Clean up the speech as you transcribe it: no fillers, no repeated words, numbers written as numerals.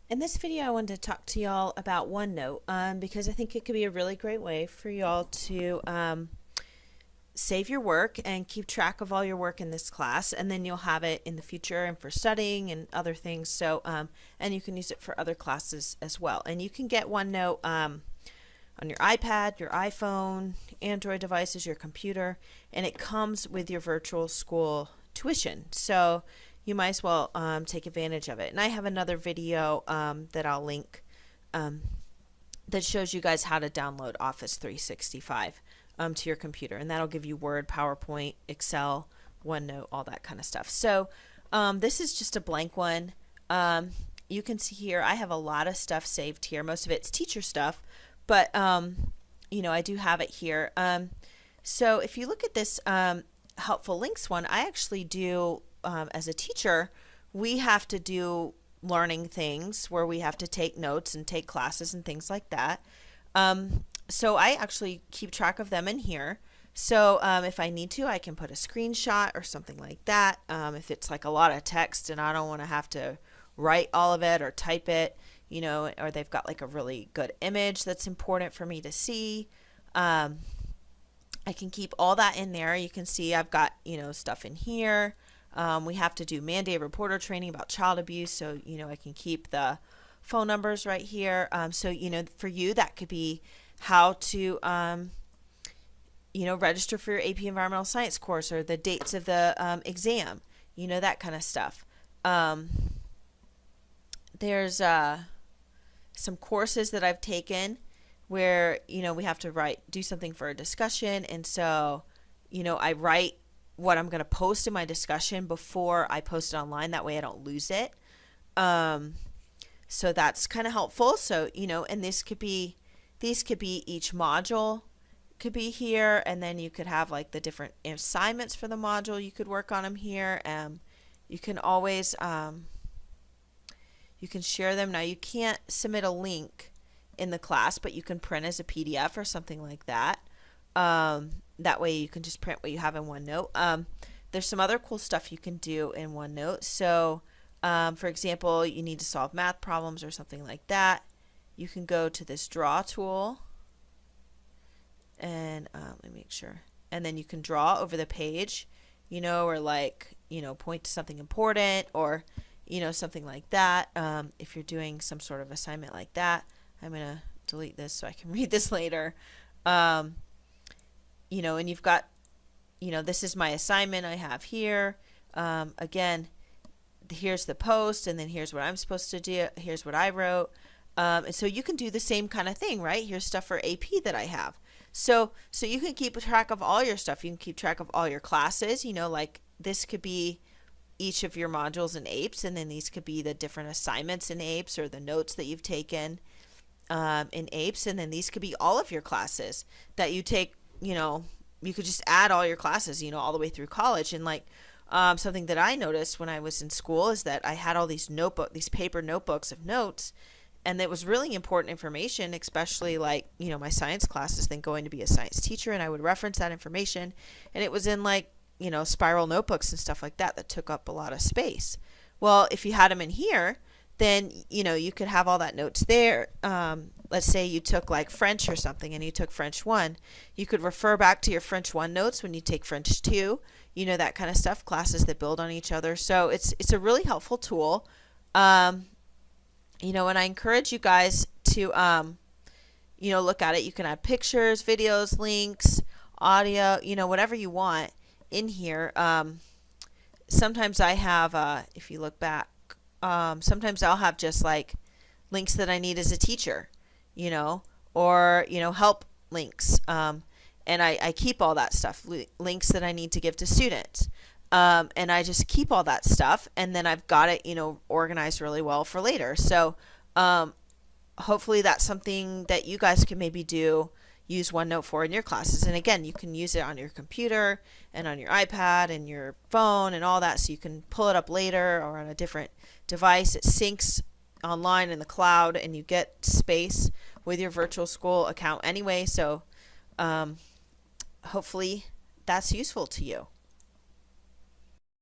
In this video, I wanted to talk to y'all about OneNote because I think it could be a really great way for y'all to save your work and keep track of all your work in this class, and then you'll have it in the future and for studying and other things. So, and you can use it for other classes as well. And you can get OneNote on your iPad, your iPhone, Android devices, your computer, and it comes with your virtual school tuition. So you might as well take advantage of it. And I have another video that I'll link that shows you guys how to download Office 365 to your computer, and that'll give you Word, PowerPoint, Excel, OneNote, all that kind of stuff. So this is just a blank one. You can see here I have a lot of stuff saved here. Most of it's teacher stuff, but you know, I do have it here. So if you look at this helpful links one, I actually do as a teacher, we have to do learning things where we have to take notes and take classes and things like that. So I actually keep track of them in here. So if I need to, I can put a screenshot or something like that. If it's like a lot of text and I don't want to have to write all of it or type it, you know, or they've got like a really good image that's important for me to see. I can keep all that in there. You can see I've got, you know, stuff in here. We have to do mandated reporter training about child abuse, so you know I can keep the phone numbers right here. So you know, for you that could be how to you know, register for your AP Environmental Science course or the dates of the exam, you know, that kind of stuff. There's some courses that I've taken where you know we have to do something for a discussion, and so you know I write what I'm going to post in my discussion before I post it online. That way I don't lose it. So that's kind of helpful. So, you know, and these could be each module could be here. And then you could have like the different assignments for the module. You could work on them here. You can always, you can share them. Now you can't submit a link in the class, but you can print as a PDF or something like that. That way you can just print what you have in OneNote. There's some other cool stuff you can do in OneNote. So, for example, you need to solve math problems or something like that. You can go to this draw tool and let me make sure. And then you can draw over the page, you know, or like, you know, point to something important or, you know, something like that. If you're doing some sort of assignment like that, I'm going to delete this so I can read this later. You know, and you've got, you know, this is my assignment I have here. Again, here's the post, and then here's what I'm supposed to do. Here's what I wrote. And so you can do the same kind of thing, right? Here's stuff for AP that I have. So you can keep track of all your stuff. You can keep track of all your classes. You know, like this could be each of your modules in APES, and then these could be the different assignments in APES or the notes that you've taken in APES, and then these could be all of your classes that you take. You know, you could just add all your classes, you know, all the way through college. And like something that I noticed when I was in school is that I had all these paper notebooks of notes, and it was really important information, especially like, you know, my science classes, then going to be a science teacher, and I would reference that information, and it was in like, you know, spiral notebooks and stuff like that took up a lot of space. Well, if you had them in here, then you know you could have all that notes there. Let's say you took like French or something and you took French 1, you could refer back to your French 1 notes when you take French 2, you know, that kind of stuff, classes that build on each other. So it's a really helpful tool. You know, and I encourage you guys to you know, look at it. You can add pictures, videos, links, audio, you know, whatever you want in here. Sometimes I have if you look back, sometimes I'll have just like links that I need as a teacher, you know, or, you know, help links. And I keep all that stuff, links that I need to give to students. And I just keep all that stuff, and then I've got it, you know, organized really well for later. So hopefully that's something that you guys can maybe use OneNote for in your classes. And again, you can use it on your computer and on your iPad and your phone and all that, so you can pull it up later or on a different device. It syncs online in the cloud, and you get space with your virtual school account anyway. So hopefully that's useful to you.